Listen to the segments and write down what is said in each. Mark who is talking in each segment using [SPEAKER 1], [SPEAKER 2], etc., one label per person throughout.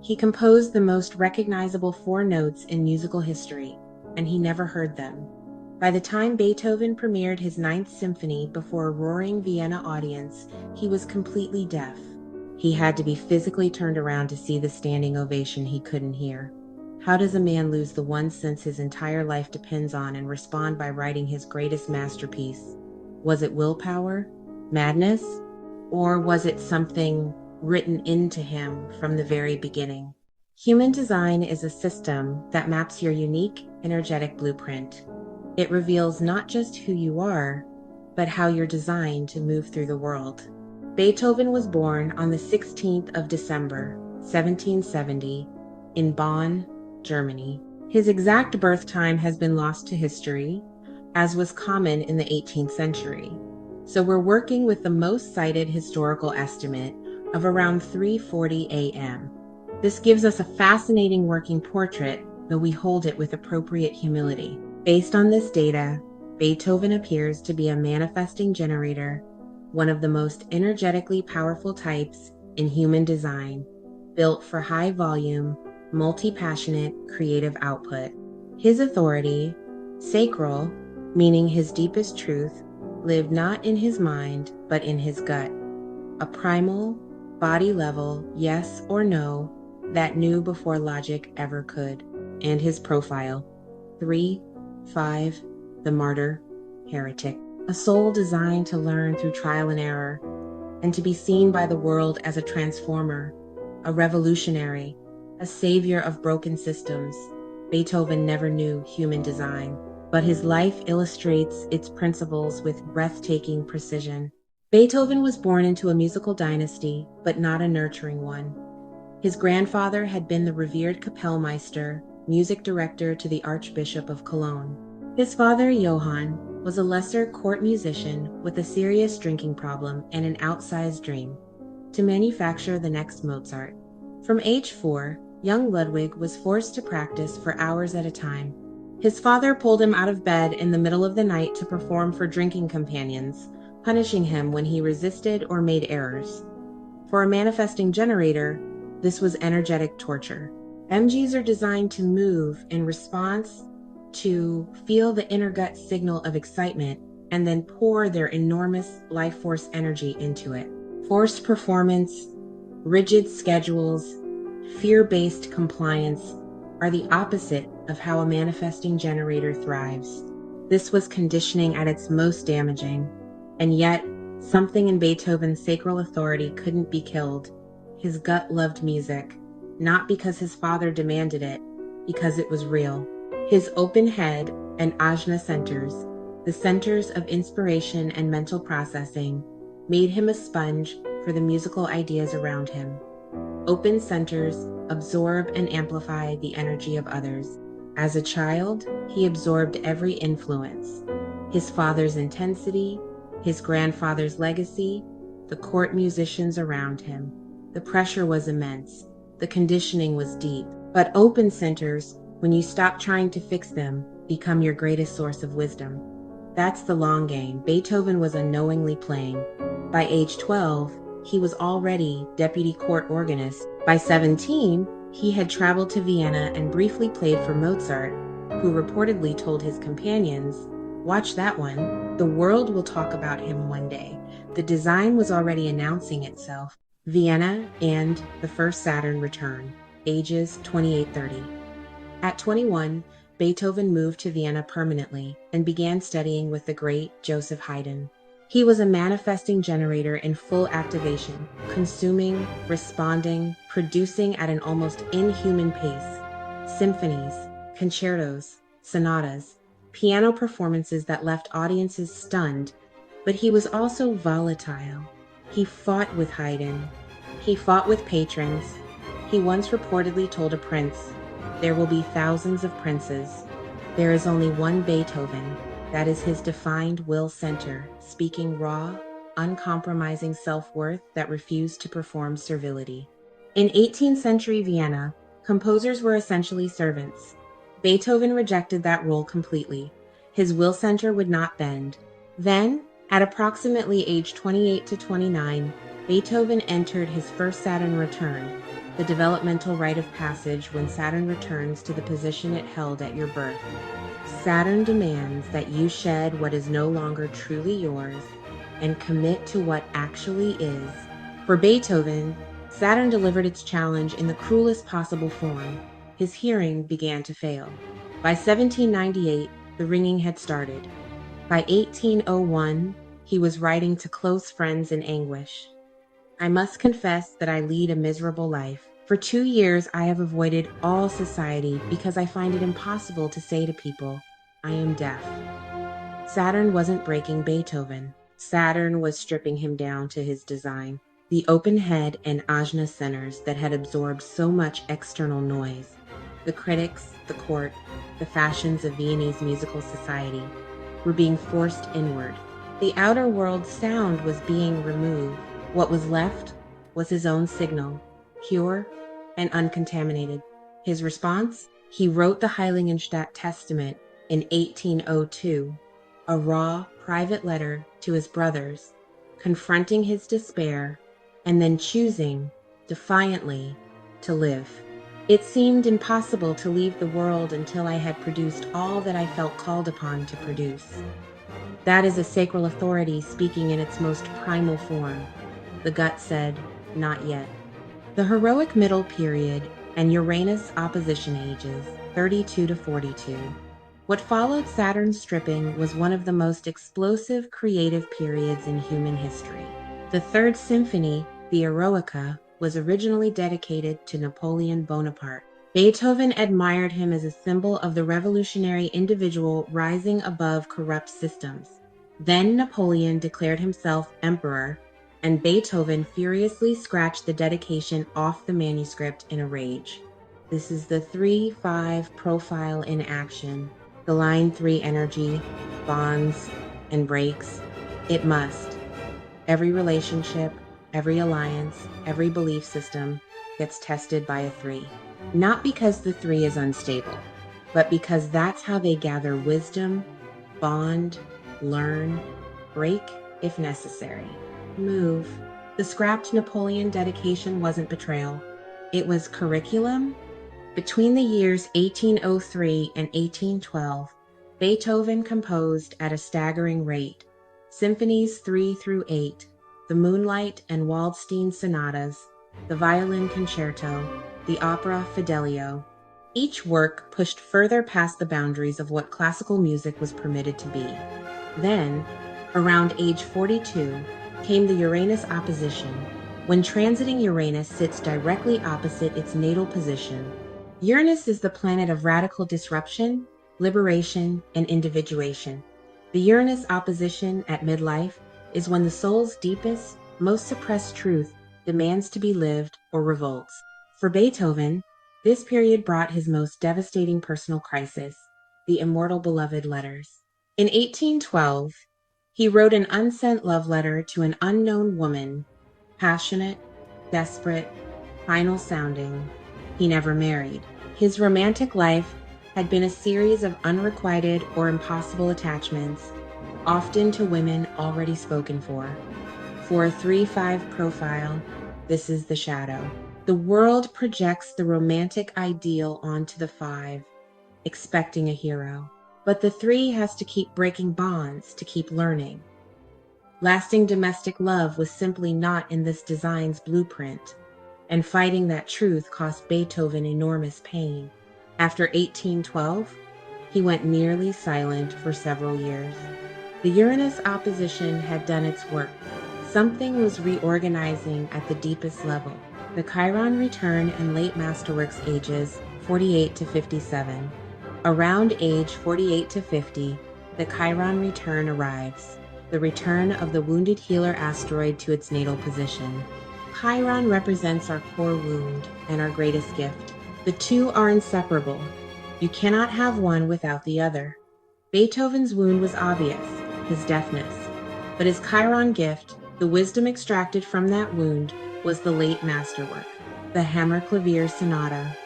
[SPEAKER 1] He composed the most recognizable four notes in musical history, and he never heard them. By the time Beethoven premiered his Ninth Symphony before a roaring Vienna audience, he was completely deaf. He had to be physically turned around to see the standing ovation he couldn't hear. How does a man lose the one sense his entire life depends on and respond by writing his greatest masterpiece? Was it willpower? Madness? Or was it something written into him from the very beginning? Human design is a system that maps your unique, energetic blueprint. It reveals not just who you are, but how you're designed to move through the world. Beethoven was born on the 16th of December, 1770, in Bonn, Germany. His exact birth time has been lost to history, as was common in the 18th century. So we're working with the most cited historical estimate of around 3:40 a.m. This gives us a fascinating working portrait, though we hold it with appropriate humility. Based on this data, Beethoven appears to be a manifesting generator, one of the most energetically powerful types in human design, built for high volume, multi-passionate creative output. His authority, sacral, meaning his deepest truth, lived not in his mind, but in his gut. A primal, body-level yes or no that knew before logic ever could. And his profile, 3-5, the martyr, heretic. A soul designed to learn through trial and error, and to be seen by the world as a transformer, a revolutionary, a savior of broken systems. Beethoven never knew human design, but his life illustrates its principles with breathtaking precision. Beethoven was born into a musical dynasty, but not a nurturing one. His grandfather had been the revered Kapellmeister, music director to the Archbishop of Cologne. His father, Johann, was a lesser court musician with a serious drinking problem and an outsized dream: to manufacture the next Mozart. From age 4, young Ludwig was forced to practice for hours at a time. His father pulled him out of bed in the middle of the night to perform for drinking companions, punishing him when he resisted or made errors. For a manifesting generator, this was energetic torture. MGs are designed to move in response to feel the inner gut signal of excitement and then pour their enormous life force energy into it. Forced performance, rigid schedules, fear-based compliance are the opposite of how a manifesting generator thrives. This was conditioning at its most damaging, and yet something in Beethoven's sacral authority couldn't be killed. His gut loved music, not because his father demanded it, because it was real. His open head and ajna centers, the centers of inspiration and mental processing, made him a sponge for the musical ideas around him. Open centers absorb and amplify the energy of others. As a child, he absorbed every influence: his father's intensity, his grandfather's legacy, the court musicians around him. The pressure was immense. The conditioning was deep. But open centers, when you stop trying to fix them, become your greatest source of wisdom. That's the long game Beethoven was unknowingly playing. By age 12, he was already deputy court organist. By 17, he had traveled to Vienna and briefly played for Mozart, who reportedly told his companions, "Watch that one. The world will talk about him one day." The design was already announcing itself. Vienna and the first Saturn return, ages 28-30. At 21, Beethoven moved to Vienna permanently and began studying with the great Joseph Haydn. He was a manifesting generator in full activation, consuming, responding, producing at an almost inhuman pace. Symphonies, concertos, sonatas, piano performances that left audiences stunned. But he was also volatile. He fought with Haydn. He fought with patrons. He once reportedly told a prince, "There will be thousands of princes. There is only one Beethoven." That is his defined will center, speaking raw, uncompromising self-worth that refused to perform servility. In 18th century Vienna, composers were essentially servants. Beethoven rejected that role completely. His will center would not bend. Then, at approximately age 28 to 29, Beethoven entered his first Saturn return, the developmental rite of passage when Saturn returns to the position it held at your birth. Saturn demands that you shed what is no longer truly yours and commit to what actually is. For Beethoven, Saturn delivered its challenge in the cruelest possible form. His hearing began to fail. By 1798, the ringing had started. By 1801, he was writing to close friends in anguish. I must confess that I lead a miserable life. For 2 years, I have avoided all society because I find it impossible to say to people, I am deaf. Saturn wasn't breaking Beethoven. Saturn was stripping him down to his design. The open head and ajna centers that had absorbed so much external noise. The critics, the court, the fashions of Viennese musical society were being forced inward. The outer world's sound was being removed. What was left was his own signal, pure and uncontaminated. His response? He wrote the Heiligenstadt Testament in 1802, a raw, private letter to his brothers, confronting his despair and then choosing, defiantly, to live. It seemed impossible to leave the world until I had produced all that I felt called upon to produce. That is a sacral authority speaking in its most primal form. The gut said, not yet. The heroic middle period and Uranus opposition ages, 32 to 42. What followed Saturn's stripping was one of the most explosive creative periods in human history. The Third Symphony, the Eroica, was originally dedicated to Napoleon Bonaparte. Beethoven admired him as a symbol of the revolutionary individual rising above corrupt systems. Then Napoleon declared himself emperor, and Beethoven furiously scratched the dedication off the manuscript in a rage. This is the 3-5 profile in action, the line 3 energy, bonds, and breaks. It must. Every relationship, every alliance, every belief system gets tested by a 3. Not because the 3 is unstable, but because that's how they gather wisdom, bond, learn, break if necessary. Move. The scrapped Napoleon dedication wasn't betrayal. It was curriculum. Between the years 1803 and 1812, Beethoven composed at a staggering rate Symphonies 3 through 8, the Moonlight and Waldstein sonatas, the Violin Concerto, the opera Fidelio. Each work pushed further past the boundaries of what classical music was permitted to be. Then, around age 42, came the Uranus opposition, when transiting Uranus sits directly opposite its natal position. Uranus is the planet of radical disruption, liberation, and individuation. The Uranus opposition at midlife is when the soul's deepest, most suppressed truth demands to be lived or revolts. For Beethoven, this period brought his most devastating personal crisis, the Immortal Beloved letters. In 1812, he wrote an unsent love letter to an unknown woman, passionate, desperate, final sounding. He never married. His romantic life had been a series of unrequited or impossible attachments, often to women already spoken for. For a 3-5 profile, this is the shadow. The world projects the romantic ideal onto the 5, expecting a hero. But the 3 has to keep breaking bonds to keep learning. Lasting domestic love was simply not in this design's blueprint, and fighting that truth cost Beethoven enormous pain. After 1812, he went nearly silent for several years. The Uranus opposition had done its work. Something was reorganizing at the deepest level. The Chiron return and late masterworks ages 48 to 57. Around age 48 to 50, the Chiron return arrives, the return of the wounded healer asteroid to its natal position. Chiron represents our core wound and our greatest gift. The two are inseparable. You cannot have one without the other. Beethoven's wound was obvious, his deafness, but his Chiron gift, the wisdom extracted from that wound, was the late masterwork, the Hammerklavier Sonata,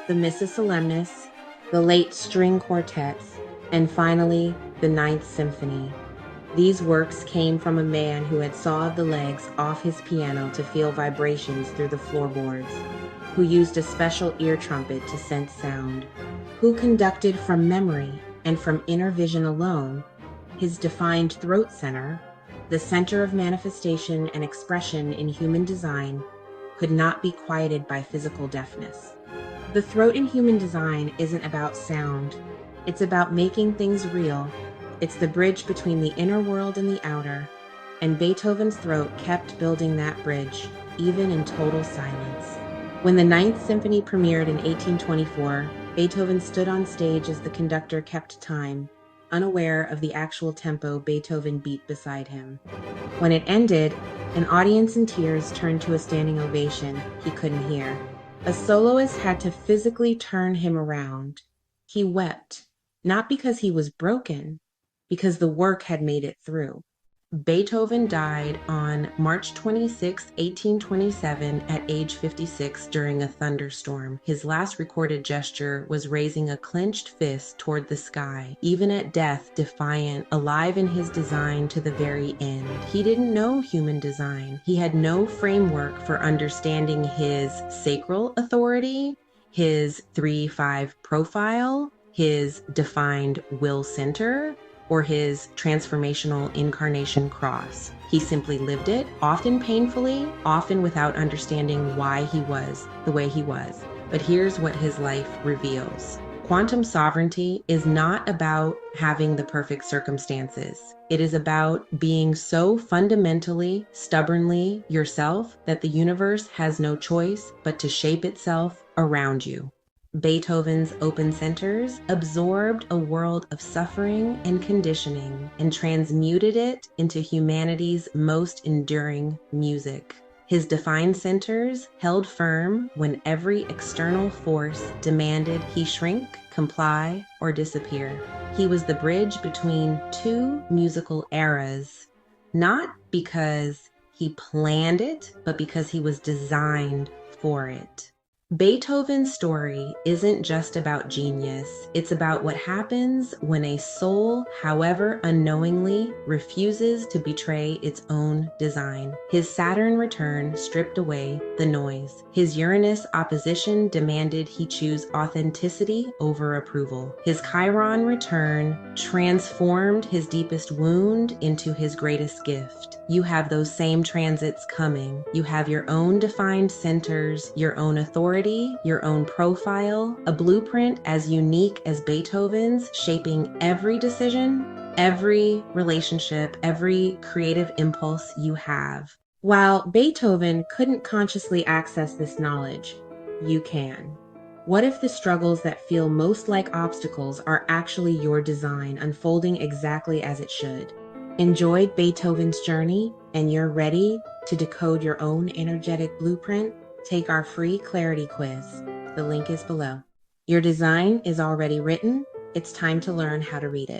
[SPEAKER 1] the Missa Solemnis, the late string quartets, and finally, the Ninth Symphony. These works came from a man who had sawed the legs off his piano to feel vibrations through the floorboards, who used a special ear trumpet to sense sound, who conducted from memory and from inner vision alone. His defined throat center, the center of manifestation and expression in human design, could not be quieted by physical deafness. The throat in human design isn't about sound. It's about making things real. It's the bridge between the inner world and the outer. And Beethoven's throat kept building that bridge, even in total silence. When the Ninth Symphony premiered in 1824, Beethoven stood on stage as the conductor kept time, unaware of the actual tempo Beethoven beat beside him. When it ended, an audience in tears turned to a standing ovation he couldn't hear. A soloist had to physically turn him around. He wept, not because he was broken, because the work had made it through. Beethoven died on March 26, 1827, at age 56 during a thunderstorm. His last recorded gesture was raising a clenched fist toward the sky, even at death, defiant, alive in his design to the very end. He didn't know human design. He had no framework for understanding his sacral authority, his 3-5 profile, his defined will center, or his transformational incarnation cross. He simply lived it, often painfully, often without understanding why he was the way he was. But here's what his life reveals. Quantum sovereignty is not about having the perfect circumstances. It is about being so fundamentally, stubbornly yourself that the universe has no choice but to shape itself around you. Beethoven's open centers absorbed a world of suffering and conditioning and transmuted it into humanity's most enduring music. His defined centers held firm when every external force demanded he shrink, comply, or disappear. He was the bridge between two musical eras, not because he planned it, but because he was designed for it. Beethoven's story isn't just about genius. It's about what happens when a soul, however unknowingly, refuses to betray its own design. His Saturn return stripped away the noise. His Uranus opposition demanded he choose authenticity over approval. His Chiron return transformed his deepest wound into his greatest gift. You have those same transits coming. You have your own defined centers, your own authority, your own profile, a blueprint as unique as Beethoven's, shaping every decision, every relationship, every creative impulse you have. While Beethoven couldn't consciously access this knowledge, you can. What if the struggles that feel most like obstacles are actually your design unfolding exactly as it should? Enjoyed Beethoven's journey and you're ready to decode your own energetic blueprint? Take our free clarity quiz. The link is below. Your design is already written. It's time to learn how to read it.